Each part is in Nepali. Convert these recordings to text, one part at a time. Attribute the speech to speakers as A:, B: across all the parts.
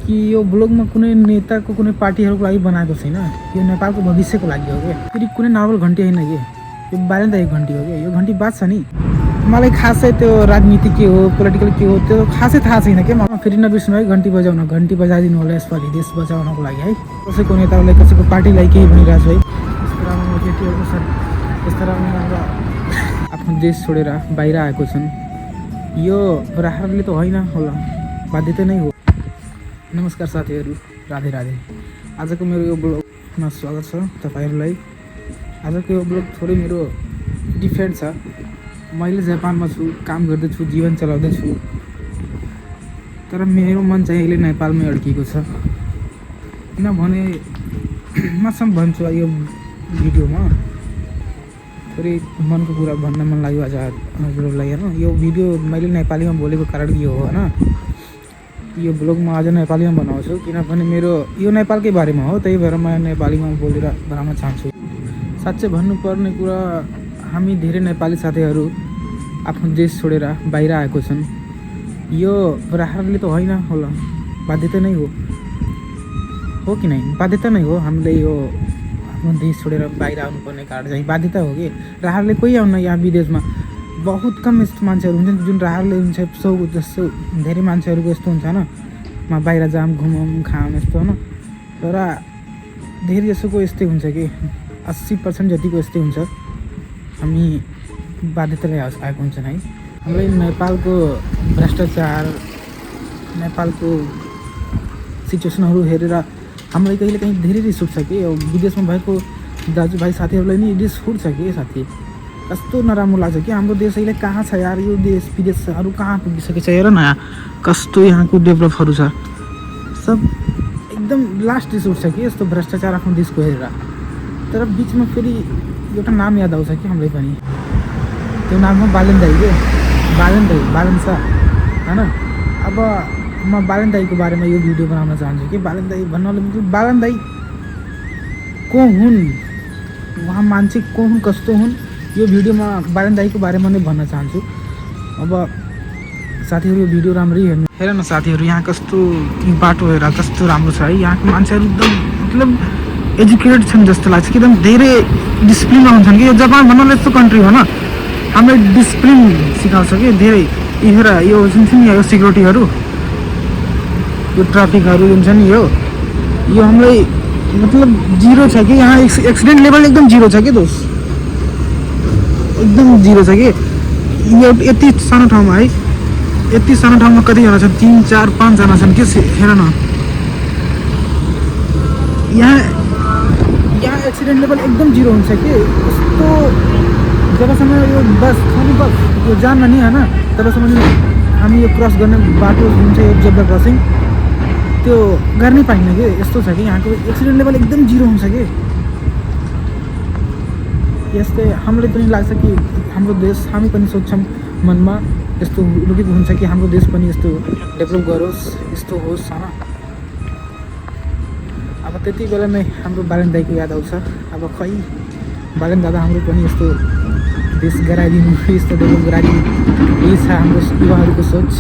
A: कि यो ब्लगमा कुनै नेताको कुनै पार्टीहरूको लागि बनाएको छैन, यो नेपालको भविष्यको लागि हो क्या। फेरि कुनै नर्मल घन्टी होइन कि यो बालेन्दाको घन्टी हो क्या। यो घन्टी बाज्छ नि। मलाई खासै त्यो राजनीति के हो, पोलिटिकल के हो त्यो खासै थाहा छैन क्या। म फेरि नबिर्सनु है, घन्टी बजाउन, घन्टी बजाइदिनु होला यसपालि देश बचाउनको लागि है। कसैको नेतालाई कसैको पार्टीलाई केही भनिरहेको छु है। यस्तो राम्रो केटीहरूको छन्, यस्तो राम्रो आफ्नो देश छोडेर बाहिर आएको छन्। यो राहरले त होइन होला, बाध्यता नै हो। नमस्कार साथीहरू, राधे राधे। आजको मेरो यो ब्लगमा स्वागत छ तपाईँहरूलाई। आजको यो ब्लग थोरै मेरो डिफ्रेन्ट छ। मैले जापानमा छु, काम गर्दैछु, जीवन चलाउँदैछु, तर मेरो मन चाहिँ अहिले नेपालमै अड्किएको छ। किनभने म सब भन्छु यो भिडियोमा, थोरै मनको कुरा भन्न मन लाग्यो आज हजुरहरूलाई होइन। यो भिडियो मैले नेपालीमा बोलेको कारण यो हो होइन। यो ब्लग म आज नेपालीमा बनाउँछु किनभने मेरो यो नेपालकै बारेमा हो, त्यही भएर म नेपालीमा बोलेर बनाउन चाहन्छु। साँच्चै भन्नुपर्ने कुरा, हामी धेरै नेपाली साथीहरू आफ्नो देश छोडेर बाहिर आएको छन्। यो राहरले त होइन होला, बाध्यता नै हो कि नै, बाध्यता नै हो। हामीले यो आफ्नो देश छोडेर बाहिर आउनुपर्ने कारण चाहिँ बाध्यता हो कि राहरले कोही आउन। यहाँ विदेशमा बहुत कम यस्तो मान्छेहरू हुन्छन् जुन राहरले हुन्छ। जस्तो धेरै मान्छेहरूको यस्तो हुन्छ होइन, म बाहिर जाऊँ, घुमौँ, खाऊँ यस्तो होइन। तर धेरै जसोको यस्तै हुन्छ कि 80% जतिको यस्तै हुन्छ। हामी बाध्यताले आएको हुन्छन् है। हामीलाई नेपालको भ्रष्टाचार, नेपालको सिचुएसनहरू हेरेर हामीलाई कहिले काहीँ धेरै रिस उठ्छ कि विदेशमा भएको दाजुभाइ साथीहरूलाई नि रिस उठ्छ कि साथी। कस्तो नराम्रो लाग्छ कि हाम्रो देश अहिले कहाँ छ यार। यो देश विदेशहरू कहाँ पुगिसकेको छ हेर न यहाँ, कस्तो यहाँको डेभलपहरू छ। सब एकदम लास्ट रिस उठ्छ कि यस्तो भ्रष्टाचार आफ्नो देशको हेरेर। तर बिचमा फेरि एउटा नाम याद आउँछ कि हामीलाई पनि, त्यो नाम हो बालेन दाई के। बालेन छ होइन। अब म बालेन दाईको बारेमा यो भिडियो बनाउन चाहन्छु कि बालेन दाई भन्नाले मतलब बालेन दाई को हुन्, उहाँ मान्छे को हुन्, कस्तो हुन्, यो भिडियोमा बालेन दाईको बारेमा नै भन्न चाहन्छु। अब साथीहरू यो भिडियो राम्ररी हेर न साथीहरू, यहाँ कस्तो बाटो हेर कस्तो राम्रो छ है। यहाँको मान्छेहरू एकदम मतलब एजुकेटेड छन् जस्तो लाग्छ कि एकदम धेरै डिसिप्लिनमा हुन्छन् कि। यो जापान भन्नाले यस्तो कन्ट्री हो न, हामीलाई डिसिप्लिन सिकाउँछ कि धेरै। हेर यो जुन छ नि यो सिक्युरिटीहरू, यो ट्राफिकहरू जुन छ नि यो हामीलाई मतलब जिरो छ कि। यहाँ एक्सिडेन्ट लेभल एकदम जिरो छ कि दोस्त, एकदम जिरो छ कि। यो यति सानो ठाउँमा है, यति सानो ठाउँमा कतिजना छन्, 3, 4, 5 जना छन् कि। हेर न यहाँ एक्सिडेन्ट लेभल एकदम जिरो हुन्छ कि। यस्तो जबसम्म यो बस खाली बस यो जान्न नि होइन, तबसम्म हामी यो क्रस गर्ने बाटो हुन्छ यो जेब्रा क्रसिङ, त्यो गर्नै पाइन्न कि। यस्तो छ कि यहाँको एक्सिडेन्ट लेभल एकदम जिरो हुन्छ कि। यस्तै हामीलाई पनि लाग्छ कि हाम्रो देश, हामी पनि सोच्छौँ मनमा यस्तो रुकेको हुन्छ कि हाम्रो देश पनि यस्तो डेभलप गरोस्, यस्तो होस् होइन। अब त्यति बेला नै हाम्रो बालेन दाईको याद आउँछ। अब खै बालेन दादा हाम्रो पनि यस्तो देश गराइदिनु, यस्तो डेभलप गराइदिनु, यही छ हाम्रो युवाहरूको सोच।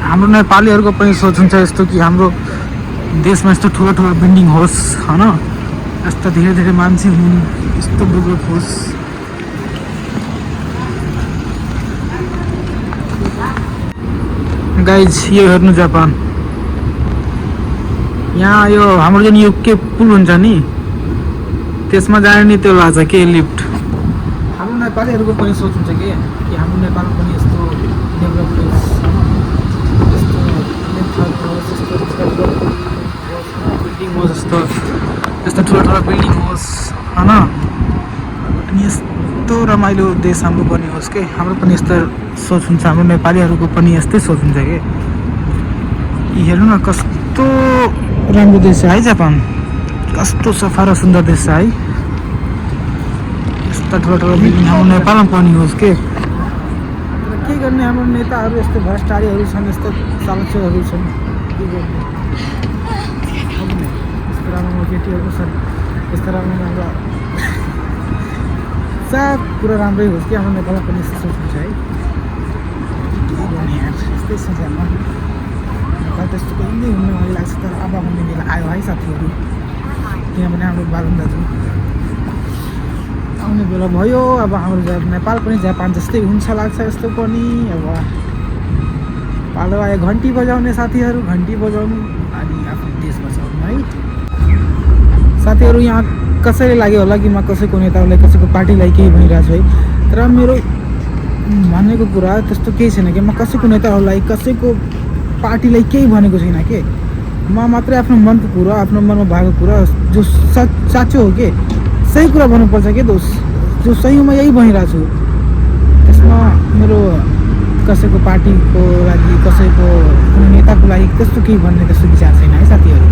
A: हाम्रो नेपालीहरूको पनि सोच हुन्छ यस्तो कि हाम्रो देशमा यस्तो ठुलो ठुलो बिल्डिङ होस् होइन, यस्तो धेरै धेरै मान्छे हुन्, यस्तो डेभलप होस्। गाइज यो हेर्नु जापान, यहाँ यो हाम्रो जुन युके पुल हुन्छ नि त्यसमा जाने नि त्यो लाग्छ के लिफ्ट। हाम्रो नेपालीहरूको पनि सोच हुन्छ कि हाम्रो नेपाल पनि यस्तो डेभलप होस्, यस्तो बिल्डिङ होस्, यस्तो ठुलो ठुलो बिल्डिङ होस् होइन। अनि यस्तो रमाइलो देश हाम्रो पनि होस् कि। हाम्रो पनि यस्तो सोच हुन्छ, हाम्रो नेपालीहरूको पनि यस्तै सोच हुन्छ कि। हेर्नु न कस्तो राम्रो देश छ है जापान, कस्तो सफा र सुन्दर देश छ है। यस्ता ठुलो ठुलो बिल्डिङ हाम्रो नेपालमा पनि होस् के। के गर्ने, हाम्रो नेताहरू यस्तो भ्रष्टाचारीहरू छन्, यस्तो चालकहरू छन्, के गर्ने। यस्तो राम्रो केटीहरू छन्, यस्तो राम्रो सब कुरा राम्रै होस् कि। हाम्रो नेपालमा पनि यस्तो सोच हुन्छ है। के गर्ने यार, यस्तै छ जापान। त्यस्तो कहिल्यै हुन्न मलाई लाग्छ। तर अब आउने बेला आयो है साथीहरू, किनभने हाम्रो बालन दाजु आउने बेला भयो। अब हाम्रो नेपाल पनि जापान जस्तै हुन्छ लाग्छ यस्तो पनि। अब पालो आयो घन्टी बजाउने साथीहरू, घन्टी बजाउनु अनि आफ्नो देश बचाउनु है साथीहरू। यहाँ कसैले लाग्यो होला कि म कसैको नेताहरूलाई कसैको पार्टीलाई केही भनिरहेको छु है, तर मेरो भनेको कुरा त्यस्तो केही छैन कि म कसैको नेताहरूलाई कसैको पार्टीलाई केही भनेको छैन के। म मात्रै आफ्नो मनको कुरा, आफ्नो मनमा भएको कुरा जो साँचो हो के, सही कुरा भन्नुपर्छ के दोस्त, जो सही हो म यही भनिरहेको छु। त्यसमा मेरो कसैको पार्टीको लागि कसैको कुनै नेताको लागि त्यस्तो केही भन्ने त्यस्तो विचार छैन है साथीहरू।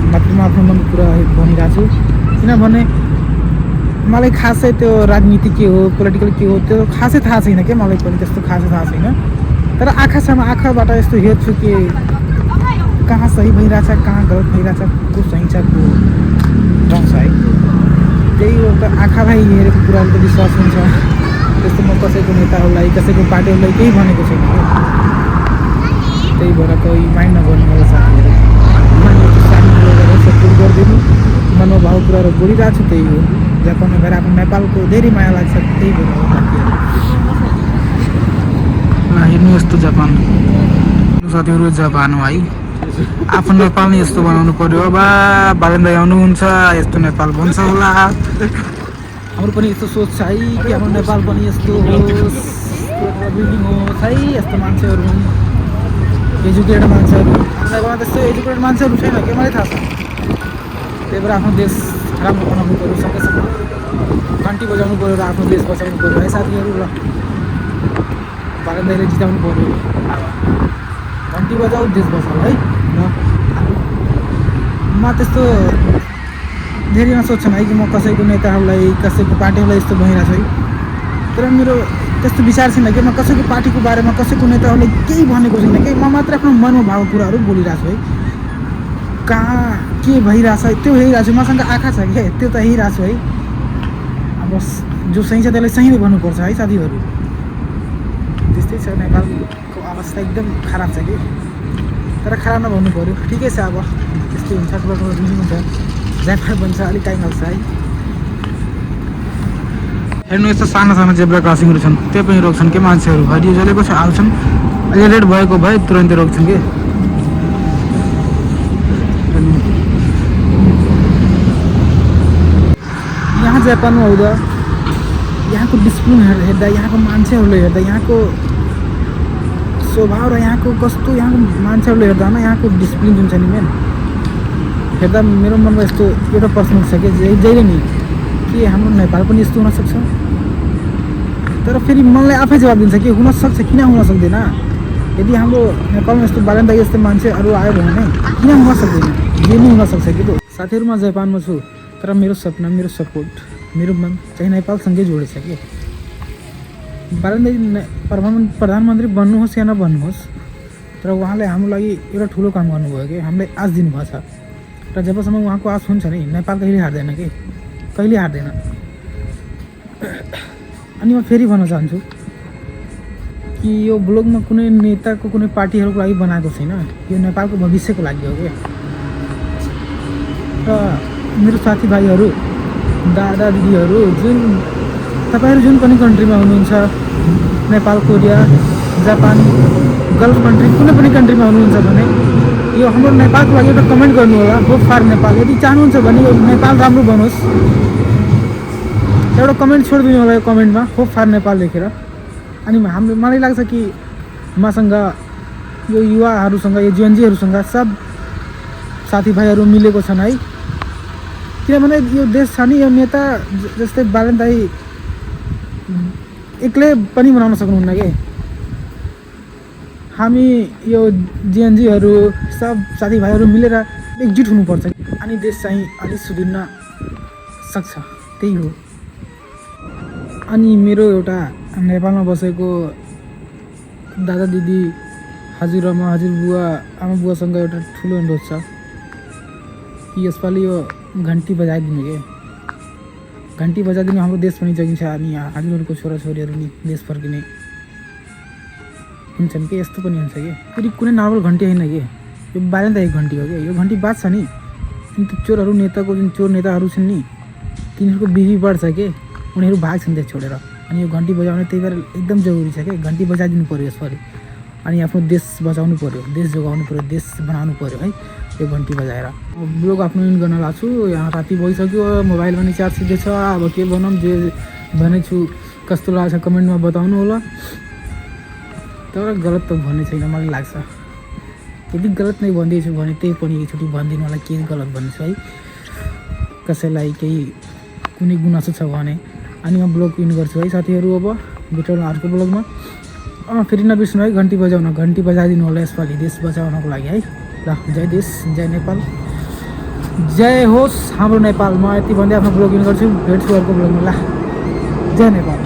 A: मात्र म आफ्नो मनको कुरा भनिरहेको छु, किनभने मलाई खासै त्यो राजनीति के हो, पोलिटिकल के हो त्यो खासै थाहा छैन क्या। मलाई पनि त्यस्तो खासै थाहा छैन, तर आँखाबाट यस्तो हेर्छु कि कहाँ सही भइरहेछ, कहाँ गलत भइरहेछ, को सही छ को रङ छ है। त्यही हो त, आँखालाई हेरेको कुराहरू त विश्वास हुन्छ। त्यस्तो म कसैको नेताहरूलाई कसैको पार्टीहरूलाई केही भनेको छैन क्या। त्यही भएर कोही माइन्ड नगर्नु होला साथीहरू। साथीहरू गरेर सपोर्ट गरिदिनु, मनमा भएको कुराहरू बोलिरहेको छु। त्यही हो, जापानमा गएर आफ्नो नेपालको धेरै माया लाग्छ, त्यही भएर हो साथीहरू। हेर्नु यस्तो जापान साथीहरू, जापान हो है। आफ्नो नेपाल नै यस्तो बनाउनु पर्यो। अब बालन दाइ आउनुहुन्छ, यस्तो नेपाल बन्छ होला। हाम्रो पनि यस्तो सोच छ है कि हाम्रो नेपाल पनि यस्तो होस्, बिल्डिङ होस् है, यस्तो मान्छेहरू एजुकेटेड मान्छेहरू। हाम्रो नेपालमा त्यस्तो एजुकेटेड मान्छेहरू छैन के, मलाई थाहा छ। त्यही भएर आफ्नो देश राम्रो बनाउनु पऱ्यो, सकेसम्म घन्टी बजाउनु पऱ्यो र आफ्नो देश बचाउनु पऱ्यो है साथीहरू। ल बालन दाइले जिताउनु पऱ्यो, घन्टी बजाऊ देश बचाऊ है। म त्यस्तो धेरै नसोच्छन् है कि म कसैको नेताहरूलाई कसैको पार्टीहरूलाई यस्तो भइरहेको छु है, तर मेरो त्यस्तो विचार छैन कि म कसैको पार्टीको बारेमा कसैको नेताहरूलाई केही भनेको छैन कि। म मात्र आफ्नो मनमा भएको कुराहरू बोलिरहेको छु है। कहाँ के भइरहेछ त्यो हेरिरहेको छु, मसँग आँखा छ क्या, त्यो त हेरिरहेको छु है। अब जो सही छ त्यसलाई सही नै भन्नुपर्छ है साथीहरू। त्यस्तै छ, नेपालको अवस्था एकदम खराब छ कि, तर खराब नभन्नु पऱ्यो, ठिकै छ। अब त्यस्तै हुन्छ, ठुलो बिल्डिङ हुन्छ, जापान बन्छ, अलिक टाइम लाग्छ है। हेर्नु यस्तो सानो सानो जेब्रा क्रसिङहरू छन्, त्यो पनि रोक्छन् के मान्छेहरू। हरियो जलेको छ आउँछन्, अहिले रेड भएको भए तुरन्तै रोक्छन् कि। यहाँ जापानमा हुँदा यहाँको डिसिप्लिन हेर्दा, यहाँको मान्छेहरूले हेर्दा, यहाँको स्वभाव र यहाँको कस्तो, यहाँको मान्छेहरूले हेर्दा न यहाँको डिसिप्लिन जुन छ नि मेन हेर्दा मेरो मनमा यस्तो एउटा प्रश्न छ कि जहिले नि के हाम्रो नेपाल पनि यस्तो हुनसक्छ। तर फेरि मनले आफै जवाब दिन्छ कि हुनसक्छ, किन हुन सक्दैन। यदि हाम्रो नेपालमा यस्तो बालन दाइ जस्तो मान्छेहरू आयो भने किन हुन सक्दैन, जे पनि हुनसक्छ कि। साथीहरू म जापानमा छु, तर मेरो सपना, मेरो सपोर्ट, मेरो मन चाहिँ नेपालसँगै जोडेछ कि। बालन दाइ प्रधानमन्त्री बन्नुहोस् या नबन्नुहोस्, तर उहाँले हाम्रो लागि एउटा ठुलो काम गर्नुभयो कि, हामीलाई आश दिनुभएको छ। र जबसम्म उहाँको आश हुन्छ नि, नेपाल कहिले हार्दैन कि, कहिले हार्दैन। अनि म फेरि भन्न चाहन्छु कि यो ब्लगमा कुनै नेताको कुनै पार्टीहरूको लागि बनाएको छैन, यो नेपालको भविष्यको लागि हो कि। र मेरो साथीभाइहरू, दादा दिदीहरू, तपाईँहरू जुन पनि कन्ट्रीमा हुनुहुन्छ, Nepal, Korea, Japan, golf country, कुनै पनि कन्ट्रीमा हुनुहुन्छ भने यो हाम्रो नेपालको लागि एउटा कमेन्ट गर्नु होला, होप फर नेपाल। यदि चाहनुहुन्छ भने यो नेपाल राम्रो बनोस्, एउटा कमेन्ट छोडिदिनु होला यो कमेन्टमा, होप फर नेपाल लेखेर। अनि मलाई लाग्छ कि मसँग, यो युवाहरूसँग, यो जेएनजीहरूसँग सब साथीभाइहरू मिलेको छन् है। किनभने यो देश छ नि, यो नेता जस्तै बालन दाइ एक्लै पनि बनाउन सक्नुहुन्न कि। हामी यो जेएनजीहरू सब साथीभाइहरू मिलेर एकजुट हुनुपर्छ, अनि देश चाहिँ अलिक सुध्रिन सक्छ, त्यही हो। अनि मेरो एउटा नेपालमा बसेको दादा दिदी, हजुरआमा, हजुरबुवा, आमा बुवासँग एउटा ठुलो अनुरोध छ कि यसपालि यो घन्टी बजाइदिनु के, घन्टी बजाइदिनु, हाम्रो देश पनि जगिन्छ। अनि हजुरहरूको छोराछोरीहरू नि देश फर्किने। हुन्छन् कि यस्तो पनि हुन्छ कि फेरि कुनै नर्मल घन्टी होइन कि यो बाल्ने त एक घन्टी हो कि यो घन्टी बाज्छ नि अनि त्यो चोरहरू नेताको जुन चोर नेताहरू छन् नि तिनीहरूको बिबी बढ्छ कि उनीहरू भाग्छन् त्यस छोडेर अनि यो घन्टी बजाउने त्यही भएर एकदम जरुरी छ कि घन्टी बजाइदिनु पऱ्यो यसपालि अनि आफ्नो देश बचाउनु पऱ्यो देश जोगाउनु पऱ्यो देश बनाउनु पऱ्यो है यो घन्टी बजाएर ब्लग आफ्नो इन गर्न लाग्छु यहाँ राति भइसक्यो मोबाइलमा नि चार्ज सिधै छ अब के बनाऊँ जे भनेछु कस्तो लाग्छ कमेन्टमा बताउनु होला तर गलत त भन्ने छैन मलाई लाग्छ यदि गलत नै भन्दैछु भने त्यही पनि एकचोटि भनिदिनु होला के गलत भन्छु है कसैलाई केही कुनै गुनासो छ भने अनि म ब्लग इन गर्छु है साथीहरू अब भेटौँ अर्को ब्लगमा फेरि नबिर्सनु है घन्टी बजाउन घन्टी बजाइदिनु होला यसपालि देश बचाउनको लागि है ल जय देश जय नेपाल जय होस् हाम्रो नेपाल म यति भन्दै आफ्नो ब्लग इन गर्छु भेट्छु अर्को ब्लगमा ल जय नेपाल।